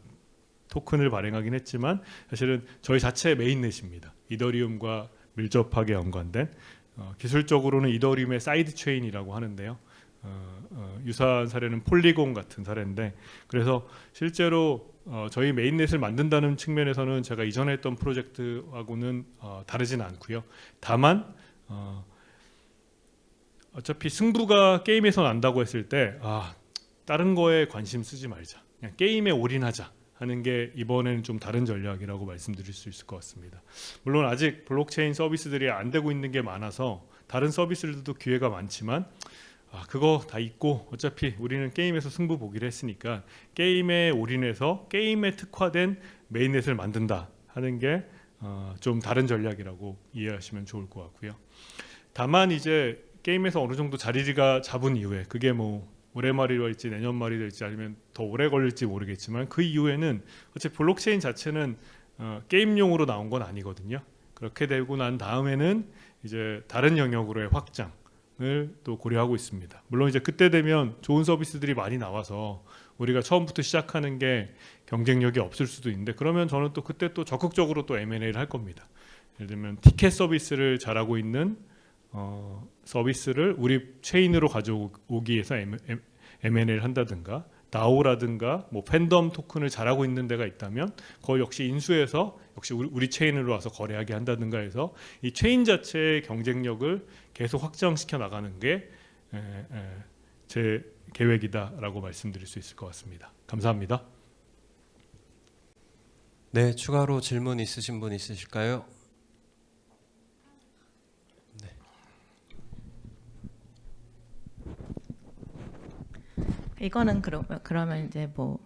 사실은 저희 자체의 메인넷입니다. 이더리움과 밀접하게 연관된 기술적으로는 이더리움의 사이드 체인이라고 하는데요. 유사한 사례는 폴리곤 같은 사례인데 그래서 실제로 저희 메인넷을 만든다는 측면에서는 제가 이전에 했던 프로젝트하고는 다르진 않고요. 다만 어차피 승부가 게임에서 난다고 했을 때 다른 거에 관심 쓰지 말자. 그냥 게임에 올인하자 하는 게 이번에는 좀 다른 전략이라고 말씀드릴 수 있을 것 같습니다. 물론 아직 블록체인 서비스들이 안 되고 있는 게 많아서 다른 서비스들도 기회가 많지만 그거 다 있고 어차피 우리는 게임에서 승부 보기로 했으니까 게임에 올인해서 게임에 특화된 메인넷을 만든다 하는 게 좀 다른 전략이라고 이해하시면 좋을 것 같고요. 다만 이제 게임에서 어느 정도 자리가 잡은 이후에 그게 뭐 올해 말이 될지 내년 말이 될지 아니면 더 오래 걸릴지 모르겠지만 그 이후에는 어차피 블록체인 자체는 게임용으로 나온 건 아니거든요. 그렇게 되고 난 다음에는 이제 다른 영역으로의 확장을 또 고려하고 있습니다. 물론 이제 그때 되면 좋은 서비스들이 많이 나와서 우리가 처음부터 시작하는 게 경쟁력이 없을 수도 있는데 그러면 저는 또 그때 또 적극적으로 또 M&A를 할 겁니다. 예를 들면 티켓 서비스를 잘하고 있는 서비스를 우리 체인으로 가져오기 위해서 M&A를 한다든가 다오라든가 뭐 팬덤 토큰을 잘하고 있는 데가 있다면 그걸 역시 인수해서 역시 우리 체인으로 와서 거래하게 한다든가 해서 이 체인 자체의 경쟁력을 계속 확장시켜 나가는 게 제 계획이다라고 말씀드릴 수 있을 것 같습니다. 감사합니다. 네, 추가로 질문 있으신 분 있으실까요? 이거는 그러면 이제 뭐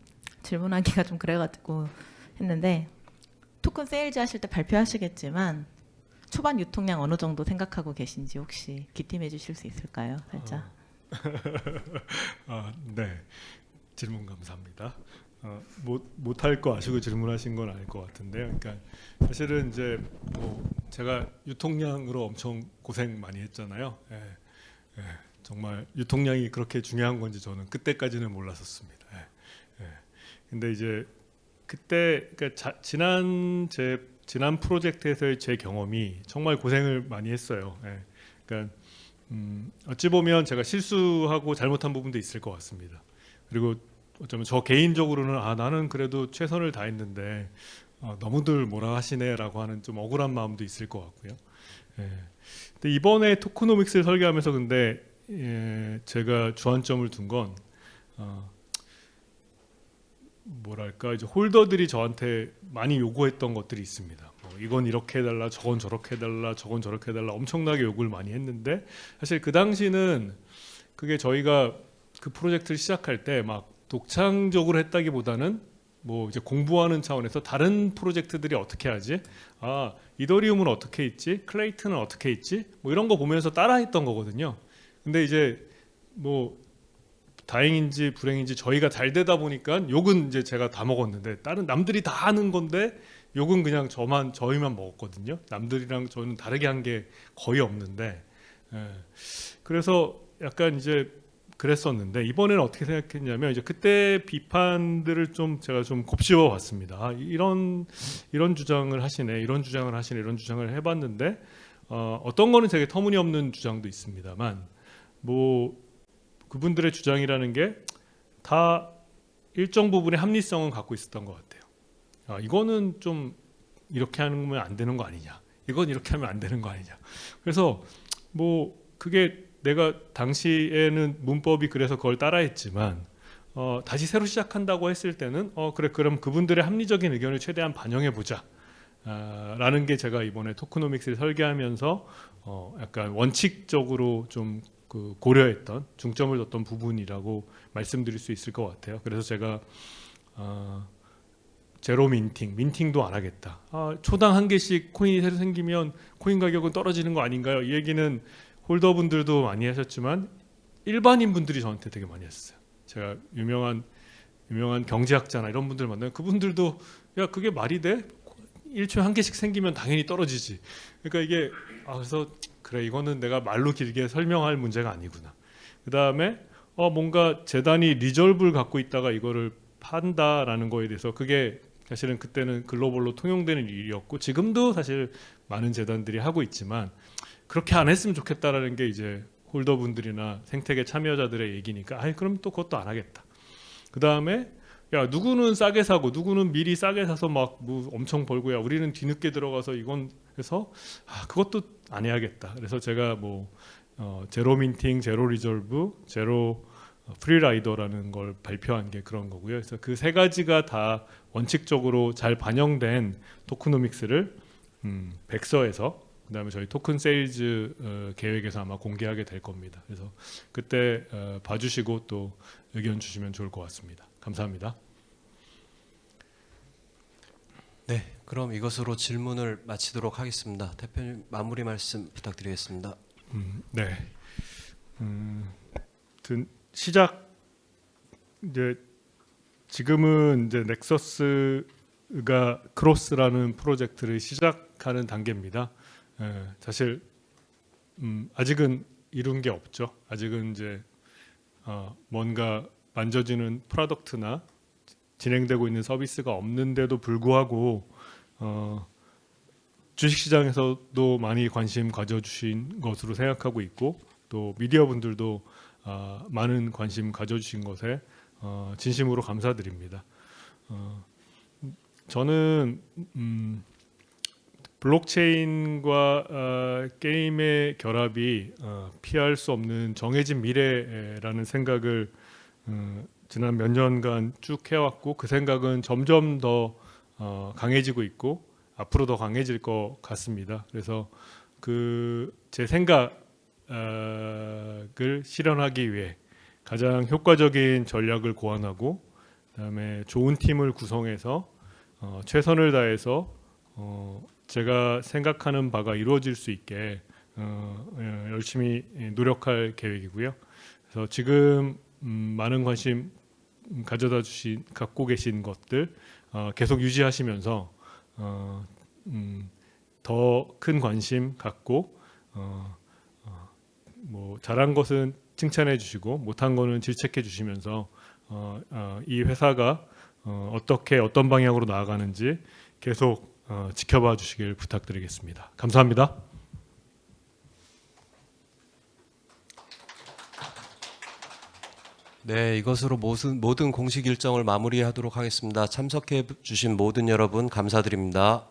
질문하기가 좀 그래가지고 했는데 토큰 세일즈 하실 때 발표하시겠지만 초반 유통량 어느 정도 생각하고 계신지 혹시 기팀해 주실 수 있을까요? 살짝. 네, 질문 감사합니다. 못할 거 아시고 질문하신 건 아닐 것 같은데요. 그러니까 사실은 이제 뭐 제가 유통량으로 엄청 고생 많이 했잖아요. 정말 유통량이 그렇게 중요한 건지 저는 그때까지는 몰랐었습니다. 근데 이제 그때 그러니까 지난 프로젝트에서의 제 경험이 정말 고생을 많이 했어요. 그러니까 어찌 보면 제가 실수하고 잘못한 부분도 있을 것 같습니다. 그리고 어쩌면 저 개인적으로는 나는 그래도 최선을 다했는데 너무들 뭐라 하시네라고 하는 좀 억울한 마음도 있을 것 같고요. 근데 이번에 토크노믹스를 설계하면서 근데 제가 주안점을 둔 건 뭐랄까 이제 홀더들이 저한테 많이 요구했던 것들이 있습니다. 뭐 이건 이렇게 해달라, 저건 저렇게 해달라, 저건 저렇게 해달라 엄청나게 요구를 많이 했는데 사실 그 당시는 그게 저희가 그 프로젝트를 시작할 때 막 독창적으로 했다기보다는 뭐 이제 공부하는 차원에서 다른 프로젝트들이 어떻게 하지? 이더리움은 어떻게 있지? 클레이튼은 어떻게 있지? 뭐 이런 거 보면서 따라했던 거거든요. 근데 이제 뭐 다행인지 불행인지 저희가 잘 되다 보니까 욕은 이제 제가 다 먹었는데 다른 남들이 다 하는 건데 욕은 그냥 저희만 먹었거든요. 남들이랑 저는 다르게 한 게 거의 없는데 그래서 약간 이제 그랬었는데 이번에는 어떻게 생각했냐면 이제 그때 비판들을 좀 제가 좀 곱씹어 봤습니다. 아, 이런 주장을 하시네, 이런 주장을 하시네, 이런 주장을 해봤는데 어떤 거는 되게 터무니없는 주장도 있습니다만 뭐 그분들의 주장이라는 게 다 일정 부분의 합리성은 갖고 있었던 것 같아요. 아, 이거는 좀 이렇게 하면 안 되는 거 아니냐, 이건 이렇게 하면 안 되는 거 아니냐. 그래서 뭐 그게 내가 당시에는 문법이 그래서 그걸 따라했지만 다시 새로 시작한다고 했을 때는 그래 그럼 그분들의 합리적인 의견을 최대한 반영해 보자 라는 게 제가 이번에 토크노믹스를 설계하면서 약간 원칙적으로 좀 그 고려했던 중점을 뒀던 부분이라고 말씀드릴 수 있을 것 같아요. 그래서 제가 제로 민팅도 안 하겠다. 초당 한 개씩 코인이 새로 생기면 코인 가격은 떨어지는 거 아닌가요? 이 얘기는 홀더분들도 많이 하셨지만 일반인 분들이 저한테 되게 많이 했어요. 제가 유명한 경제학자나 이런 분들 만나면 그분들도 야 그게 말이 돼? 1초에 한 개씩 생기면 당연히 떨어지지. 그러니까 이게 그래서 그래 이거는 내가 말로 길게 설명할 문제가 아니구나. 그 다음에 뭔가 재단이 리졸브를 갖고 있다가 이거를 판다라는 거에 대해서 그게 사실은 그때는 글로벌로 통용되는 일이었고 지금도 사실 많은 재단들이 하고 있지만 그렇게 안 했으면 좋겠다라는 게 이제 홀더분들이나 생태계 참여자들의 얘기니까 그럼 또 그것도 안 하겠다. 그 다음에 야 누구는 싸게 사고 누구는 미리 싸게 사서 막 뭐 엄청 벌고야 우리는 뒤늦게 들어가서 이건 해서 그것도 안 해야겠다. 그래서 제가 뭐 제로 민팅, 제로 리졸브, 제로 프리라이더라는 걸 발표한 게 그런 거고요. 그래서 그 세 가지가 다 원칙적으로 잘 반영된 토크노믹스를 백서에서 그다음에 저희 토큰 세일즈 계획에서 아마 공개하게 될 겁니다. 그래서 그때 봐주시고 또 의견 주시면 좋을 것 같습니다. 감사합니다. 네, 그럼 이것으로 질문을 마치도록 하겠습니다. 대표님 마무리 말씀 부탁드리겠습니다. 네. 시작 이제 지금은 이제 넥서스가 크로스라는 프로젝트를 시작하는 단계입니다. 사실 아직은 이룬 게 없죠. 아직은 이제 뭔가 만져지는 프로덕트나 진행되고 있는 서비스가 없는데도 불구하고 주식시장에서도 많이 관심 가져주신 것으로 생각하고 있고 또 미디어분들도 많은 관심 가져주신 것에 진심으로 감사드립니다. 저는 블록체인과 게임의 결합이 피할 수 없는 정해진 미래라는 생각을 지난 몇 년간 쭉 해왔고 그 생각은 점점 더 강해지고 있고 앞으로 더 강해질 것 같습니다. 그래서 제 생각을 실현하기 위해 가장 효과적인 전략을 고안하고 그다음에 좋은 팀을 구성해서 최선을 다해서 제가 생각하는 바가 이루어질 수 있게 열심히 노력할 계획이고요. 그래서 지금 많은 관심 갖고 계신 것들 계속 유지하시면서 더 큰 관심 갖고 뭐 잘한 것은 칭찬해 주시고 못한 거는 질책해 주시면서 이 회사가 어떤 방향으로 나아가는지 계속 지켜봐 주시길 부탁드리겠습니다. 감사합니다. 네, 이것으로 모든 공식 일정을 마무리하도록 하겠습니다. 참석해 주신 모든 여러분 감사드립니다.